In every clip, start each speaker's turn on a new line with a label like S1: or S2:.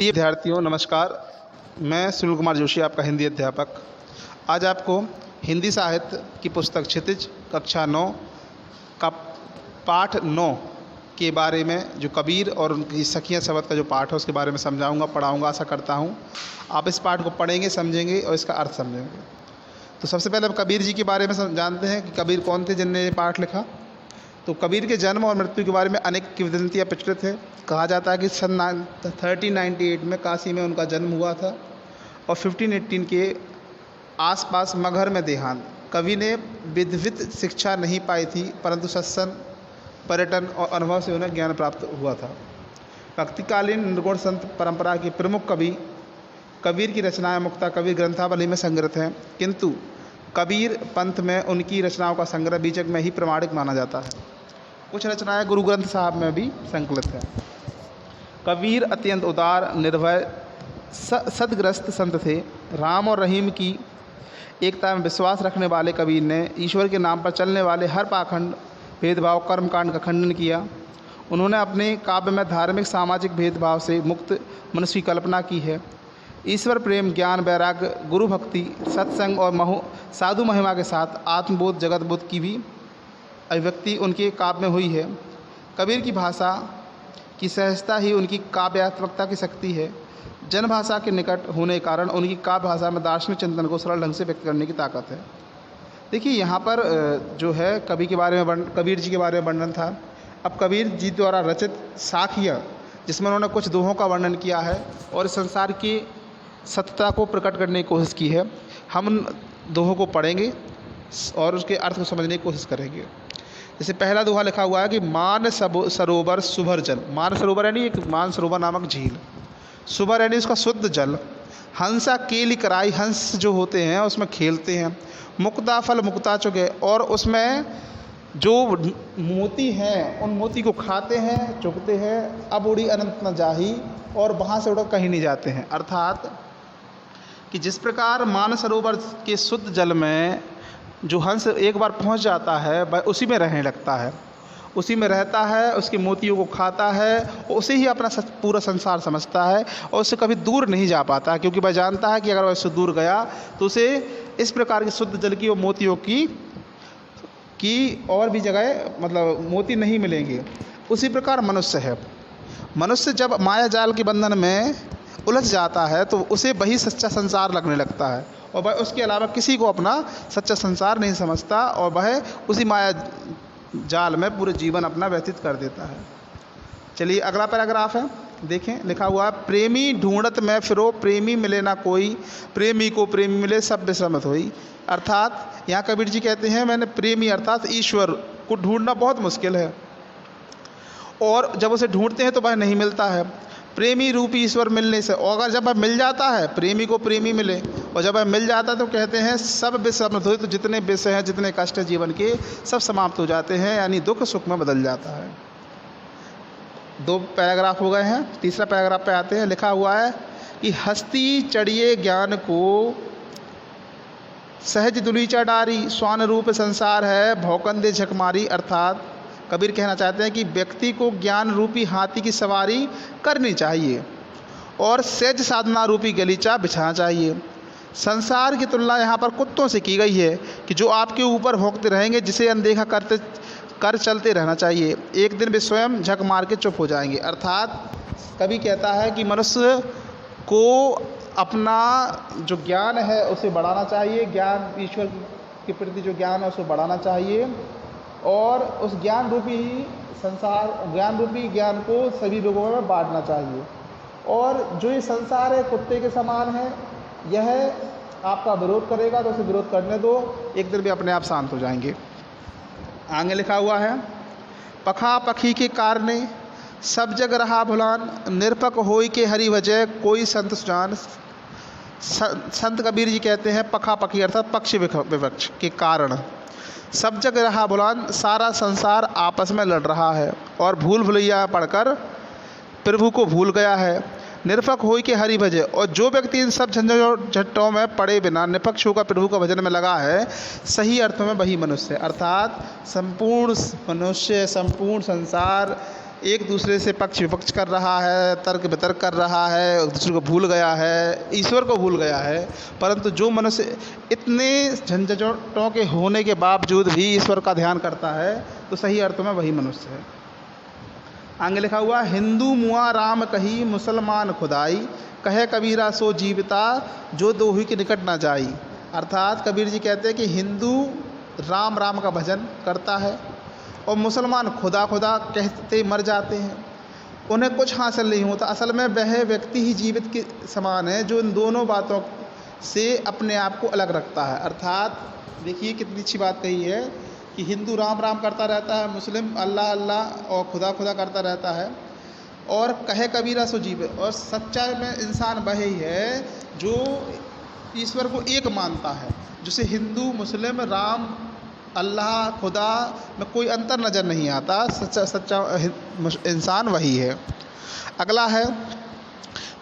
S1: प्रिय विद्यार्थियों नमस्कार। मैं सुनील कुमार जोशी, आपका हिंदी अध्यापक। आज आपको हिंदी साहित्य की पुस्तक क्षितिज कक्षा 9 का पाठ 9 के बारे में, जो कबीर और उनकी सखियाँ शब्द का जो पाठ है उसके बारे में समझाऊंगा, पढ़ाऊंगा। आशा करता हूँ आप इस पाठ को पढ़ेंगे, समझेंगे और इसका अर्थ समझेंगे। तो सबसे पहले हम कबीर जी के बारे में जानते हैं कि कबीर कौन थे जिनने ये पाठ लिखा। तो कबीर के जन्म और मृत्यु के बारे में अनेक किंवदंतियाँ प्रचलित है। कहा जाता है कि सन 1398 में काशी में उनका जन्म हुआ था और 1518 के आसपास मगहर में देहांत। कवि ने विधिवत शिक्षा नहीं पाई थी, परंतु सत्संग, पर्यटन और अनुभव से उन्हें ज्ञान प्राप्त हुआ था। भक्तिकालीन निर्गुण संत परंपरा के प्रमुख कवि कबीर की रचनाएं मुक्ता कबीर ग्रंथावली में संग्रहित हैं, किंतु कबीर पंथ में उनकी रचनाओं का संग्रह बीजक में ही प्रमाणिक माना जाता है। कुछ रचनाएं गुरु ग्रंथ साहब में भी संकलित हैं। कबीर अत्यंत उदार, निर्भय, सदग्रस्त संत थे। राम और रहीम की एकता में विश्वास रखने वाले कबीर ने ईश्वर के नाम पर चलने वाले हर पाखंड, भेदभाव, कर्मकांड का खंडन किया। उन्होंने अपने काव्य में धार्मिक सामाजिक भेदभाव से मुक्त मनुष्य की कल्पना की है। ईश्वर प्रेम, ज्ञान, वैराग्य, गुरु भक्ति, सत्संग और साधु महिमा के साथ आत्मबोध, जगत बोध की भी अभिव्यक्ति उनके काव्य में हुई है। कबीर की भाषा की सहजता ही उनकी काव्यात्मकता की शक्ति है। जनभाषा के निकट होने के कारण उनकी काव्य भाषा में दार्शनिक चिंतन को सरल ढंग से व्यक्त करने की ताकत है। देखिए यहाँ पर जो है कबीर जी के बारे में वर्णन था। अब कबीर जी द्वारा रचित साखियाँ, जिसमें उन्होंने कुछ दोहों का वर्णन किया है और संसार की सत्यता को प्रकट करने की कोशिश की है। हम उन दोहों को पढ़ेंगे और उसके अर्थ को समझने की कोशिश करेंगे। जैसे पहला दोहा लिखा हुआ है कि मान सरोवर सुभर जल। मान सरोवर यानी एक मान सरोवर नामक झील, सुभर यानी उसका शुद्ध जल। हंसा केली कराई, हंस जो होते हैं उसमें खेलते हैं। मुक्ता फल मुक्ता चुके, और उसमें जो मोती हैं उन मोती को खाते हैं, चुगते हैं। अब उड़ी अनंत न जाही, और वहाँ से उड़ कहीं नहीं जाते हैं। अर्थात कि जिस प्रकार मानसरोवर के शुद्ध जल में जो हंस एक बार पहुँच जाता है वह उसी में रहने लगता है, उसी में रहता है, उसके मोतियों को खाता है, उसे ही अपना पूरा संसार समझता है और उससे कभी दूर नहीं जा पाता, क्योंकि वह जानता है कि अगर वह उससे दूर गया तो उसे इस प्रकार के शुद्ध जल की और मोतियों की और भी जगह मतलब मोती नहीं मिलेंगे। उसी प्रकार मनुष्य है। मनुष्य जब माया जाल के बंधन में उलझ जाता है तो उसे वही सच्चा संसार लगने लगता है और वह उसके अलावा किसी को अपना सच्चा संसार नहीं समझता और वह उसी माया जाल में पूरे जीवन अपना व्यतीत कर देता है। चलिए अगला पैराग्राफ है, देखें। लिखा हुआ है, प्रेमी ढूंढत में फिरो, प्रेमी मिले ना कोई, प्रेमी को प्रेमी मिले सब विस्मृत होई। अर्थात यहाँ कबीर जी कहते हैं मैंने प्रेमी अर्थात ईश्वर को ढूंढना बहुत मुश्किल है, और जब उसे ढूंढते हैं तो वह नहीं मिलता है। प्रेमी रूपी ईश्वर मिलने से, और अगर जब वह मिल जाता है, प्रेमी को प्रेमी मिले, और जब वह मिल जाता है तो कहते हैं सब विस्मृत होई। तो जितने विषय हैं, जितने कष्ट हैं जीवन के, सब समाप्त हो जाते हैं, यानी दुख सुख में बदल जाता है। 2 पैराग्राफ हो गए हैं, तीसरा पैराग्राफ पे आते हैं। लिखा हुआ है कि हस्ती चढ़िए ज्ञान को, सहज दुलीचा डारी, स्वान रूप संसार है, भौकंदे झकमारी। अर्थात कबीर कहना चाहते हैं कि व्यक्ति को ज्ञान रूपी हाथी की सवारी करनी चाहिए और सहज साधना रूपी गलीचा बिछाना चाहिए। संसार की तुलना यहाँ पर कुत्तों से की गई है कि जो आपके ऊपर भौंकते रहेंगे, जिसे अनदेखा कर चलते रहना चाहिए। एक दिन वे स्वयं झक मार के चुप हो जाएंगे। अर्थात कवि कहता है कि मनुष्य को अपना जो ज्ञान है उसे बढ़ाना चाहिए, ज्ञान ईश्वर के प्रति जो ज्ञान है उसे बढ़ाना चाहिए, और उस ज्ञान रूपी संसार, ज्ञान रूपी ज्ञान को सभी लोगों में बांटना चाहिए। और जो ये संसार है कुत्ते के समान है, यह आपका विरोध करेगा तो उसे विरोध करने दो, एक दिन भी अपने आप शांत हो जाएंगे। आगे लिखा हुआ है, पखा पखी के कारणे सब जग रहा भुलान, निरपक होई के हरि वजह कोई संत सुजान। संत कबीर जी कहते हैं पखा पखी अर्थात पक्षी विवक्ष के कारण सब जग रहा भुलान, सारा संसार आपस में लड़ रहा है और भूल भुलैया पढ़कर प्रभु को भूल गया है। निरपक होई के हरि भजे, और जो व्यक्ति इन सब झंझटों में पड़े बिना निपक्ष होकर प्रभु का भजन में लगा है, सही अर्थों में वही मनुष्य है। अर्थात संपूर्ण मनुष्य, संपूर्ण संसार एक दूसरे से पक्ष विपक्ष कर रहा है, तर्क वितर्क कर रहा है, एक दूसरे को भूल गया है, ईश्वर को भूल गया है। परंतु जो मनुष्य इतने झंझटों के होने के बावजूद भी ईश्वर का ध्यान करता है तो सही अर्थों में वही मनुष्य है। आगे लिखा हुआ, हिंदू मुआ राम कही मुसलमान खुदाई, कहे कबीरा सो जीविता जो दोही के निकट ना जाई। अर्थात कबीर जी कहते हैं कि हिंदू राम राम का भजन करता है और मुसलमान खुदा खुदा कहते मर जाते हैं, उन्हें कुछ हासिल नहीं होता। असल में वह व्यक्ति ही जीवित के समान है जो इन दोनों बातों से अपने आप को अलग रखता है। अर्थात देखिए कितनी अच्छी बात कही है कि हिंदू राम राम करता रहता है, मुस्लिम अल्लाह अल्लाह और खुदा खुदा करता रहता है, और कहे कबीरा सो जीवित। और सच्चाई में इंसान वही है जो ईश्वर को एक मानता है, जिसे हिंदू मुस्लिम राम अल्लाह खुदा में कोई अंतर नज़र नहीं आता। सच्चा इंसान वही है। अगला है,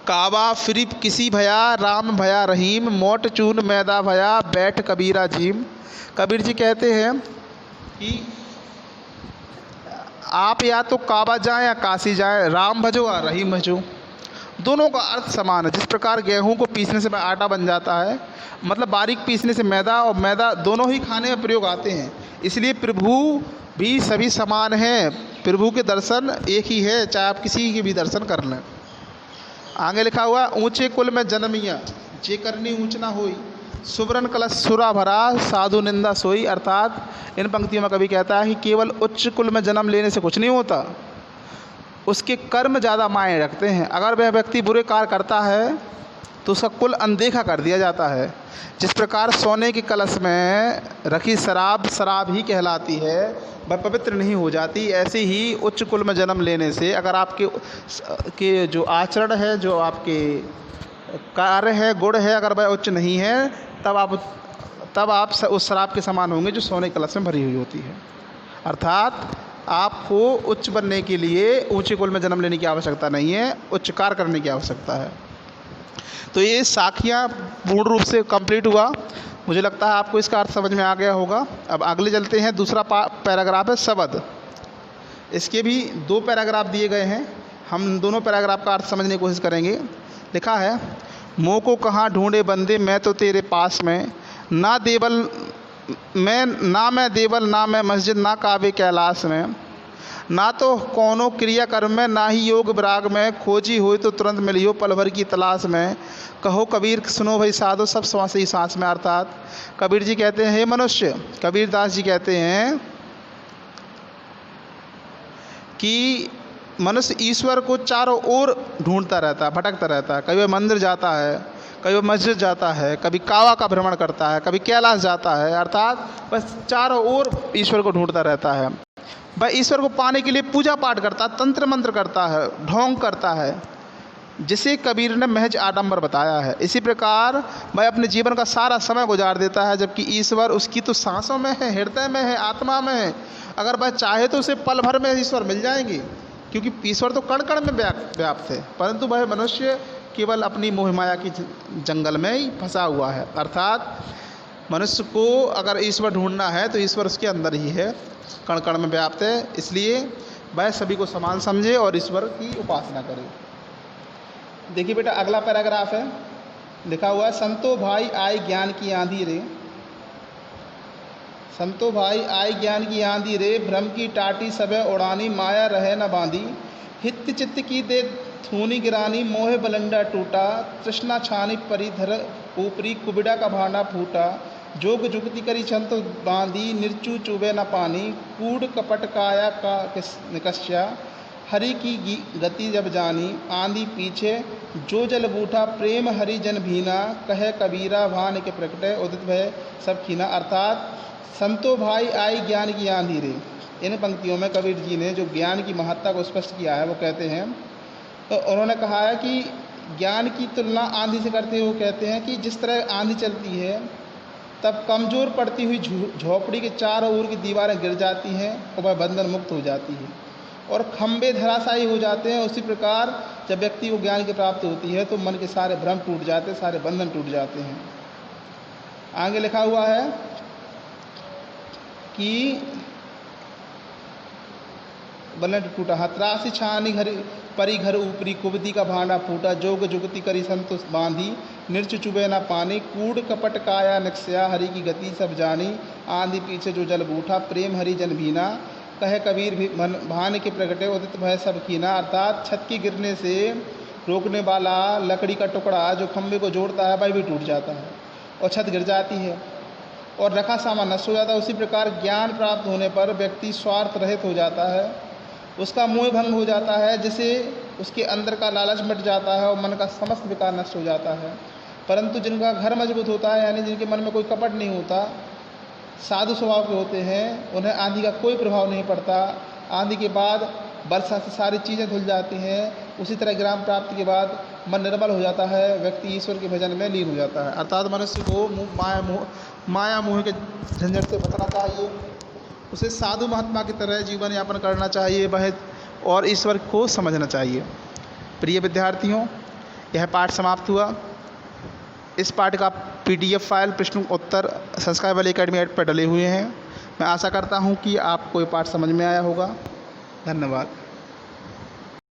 S1: काबा फिरिप किसी भया राम भया रहीम, मोट चून मैदा भया बैठ कबीरा जीम। कबीर जी कहते हैं कि आप या तो काबा जाएं या काशी जाएं, राम भजो या रहीम भजो, दोनों का अर्थ समान है। जिस प्रकार गेहूं को पीसने से आटा बन जाता है, मतलब बारीक पीसने से मैदा, और मैदा दोनों ही खाने में प्रयोग आते हैं, इसलिए प्रभु भी सभी समान हैं। प्रभु के दर्शन एक ही है, चाहे आप किसी के भी दर्शन कर लें। आगे लिखा हुआ, ऊंचे कुल में जन्मिया जे करनी ऊंच ना होई, सुवर्ण कलश सुरा भरा साधु निंदा सोई। अर्थात इन पंक्तियों में कवि कहता है कि केवल उच्च कुल में जन्म लेने से कुछ नहीं होता, उसके कर्म ज़्यादा मायने रखते हैं। अगर वह व्यक्ति बुरे कार्य करता है तो उसका कुल अनदेखा कर दिया जाता है। जिस प्रकार सोने के कलश में रखी शराब शराब ही कहलाती है, वह पवित्र नहीं हो जाती, ऐसे ही उच्च कुल में जन्म लेने से अगर आपके जो आचरण है, जो आपके कार्य है, गुण है, अगर वह उच्च नहीं है, तब आप उस शराब के समान होंगे जो सोने के कलश में भरी हुई होती है। अर्थात आपको उच्च बनने के लिए ऊंचे कुल में जन्म लेने की आवश्यकता नहीं है, उच्च कार्य करने की आवश्यकता है। तो ये साखियाँ पूर्ण रूप से कंप्लीट हुआ। मुझे लगता है आपको इसका अर्थ समझ में आ गया होगा। अब अगले चलते हैं, दूसरा पैराग्राफ है शब्द। इसके भी 2 पैराग्राफ दिए गए हैं, हम दोनों पैराग्राफ का अर्थ समझने की कोशिश करेंगे। लिखा है, मोह को कहाँ ढूंढे बंदे मैं तो तेरे पास में, ना मैं देवल ना मैं मस्जिद ना काबे कैलाश में, ना तो कौनो क्रिया कर्म में ना ही योग विराग में, खोजी हुई तो तुरंत मिलियो पल भर की तलाश में, कहो कबीर सुनो भाई साधो सब श्वास ही सांस में। अर्थात कबीर जी कहते हैं, हे मनुष्य, कबीर दास जी कहते हैं कि मनुष्य ईश्वर को चारों ओर ढूंढता रहता है, भटकता रहता है। कभी वह मंदिर जाता है, कभी वह मस्जिद जाता है, कभी कावा का भ्रमण करता है, कभी कैलाश जाता है। अर्थात बस चारों ओर ईश्वर को ढूंढता रहता है। वह ईश्वर को पाने के लिए पूजा पाठ करता है, तंत्र मंत्र करता है, ढोंग करता है, जिसे कबीर ने महज आडंबर बताया है। इसी प्रकार वह अपने जीवन का सारा समय गुजार देता है, जबकि ईश्वर उसकी तो सांसों में है, हृदय में है, आत्मा में है। अगर वह चाहे तो उसे पल भर में ईश्वर मिल जाएंगे, क्योंकि ईश्वर तो कण कण में व्याप्त है, परंतु वह मनुष्य केवल अपनी मोह माया की जंगल में ही फंसा हुआ है। अर्थात मनुष्य को अगर ईश्वर ढूंढना है तो ईश्वर उसके अंदर ही है, कण कण में व्याप्त है। इसलिए वह सभी को समान समझे और ईश्वर की उपासना करे। देखिए बेटा, अगला पैराग्राफ है, लिखा हुआ है, संतो भाई आई ज्ञान की आंधी रे, संतो भाई आई ज्ञान की आंधी रे, भ्रम की टाटी सबे उड़ानी, माया रहे न बांधी, हित चित्त की दे थूनी गिरानी, मोह बलंडा टूटा, तृष्णा छानी परिधर ऊपरी, कुबिड़ा का भांडा फूटा, जोग जुगति करी छंत बांधी, निर्चू चुबे न पानी, कूड़ कपट काया का निकस्या, हरि की गति जब जानी, आंधी पीछे जो जल बूठा, प्रेम हरि जन भीना, कहे कबीरा भान के प्रकटे, उदित भय सब खीना। अर्थात संतो भाई आई ज्ञान की आंधी रे, इन पंक्तियों में कबीर जी ने जो ज्ञान की महत्ता को स्पष्ट किया है वो कहते हैं, तो उन्होंने कहा है कि ज्ञान की तुलना आंधी से करते हुए कहते हैं कि जिस तरह आंधी चलती है तब कमज़ोर पड़ती हुई झोपड़ी के चारों ओर की दीवारें गिर जाती हैं और वह बंधन मुक्त हो जाती है और खंबे धराशायी हो जाते हैं, उसी प्रकार जब व्यक्ति को ज्ञान की प्राप्ति होती है तो मन के सारे भ्रम टूट जाते हैं, सारे बंधन टूट जाते हैं। आगे लिखा हुआ है कि बलट टूटा। हतरासी छानी घर परी घर ऊपरी, कुबती का भांडा फूटा। जोग जुगती करी संतुष बांधी, निर्च चुबे न पानी। कूड़ कपट काया नक्स्या, हरि की गति सब जानी। आंधी पीछे जो जल बूठा, प्रेम हरि जन भीना। कहे कबीर भी भान के प्रगटे, उदित भय सब कीना। अर्थात छत के गिरने से रोकने वाला लकड़ी का टुकड़ा जो खंभे को जोड़ता है वह भी टूट जाता है और छत गिर जाती है और रखा सामान नष्ट हो जाता है। उसी प्रकार ज्ञान प्राप्त होने पर व्यक्ति स्वार्थ रहित हो जाता है, उसका मोह भंग हो जाता है, जिससे उसके अंदर का लालच मिट जाता है और मन का समस्त विकार नष्ट हो जाता है। परंतु जिनका घर मजबूत होता है, यानी जिनके मन में कोई कपट नहीं होता, साधु स्वभाव के होते हैं, उन्हें आंधी का कोई प्रभाव नहीं पड़ता। आंधी के बाद वर्षा से सारी चीज़ें धुल जाती हैं। उसी तरह ज्ञान प्राप्ति के बाद मन निर्मल हो जाता है, व्यक्ति ईश्वर के भजन में लीन हो जाता है। अर्थात मनुष्य को माया मोह के झंझट से बचना चाहिए, उसे साधु महात्मा की तरह जीवन यापन करना चाहिए वह, और ईश्वर को समझना चाहिए। प्रिय विद्यार्थियों, यह पाठ समाप्त हुआ। इस पाठ का PDF फाइल प्रश्न उत्तर संस्कार वैली एकेडमी ऐप पर डले हुए हैं। मैं आशा करता हूँ कि आपको ये पाठ समझ में आया होगा। धन्यवाद।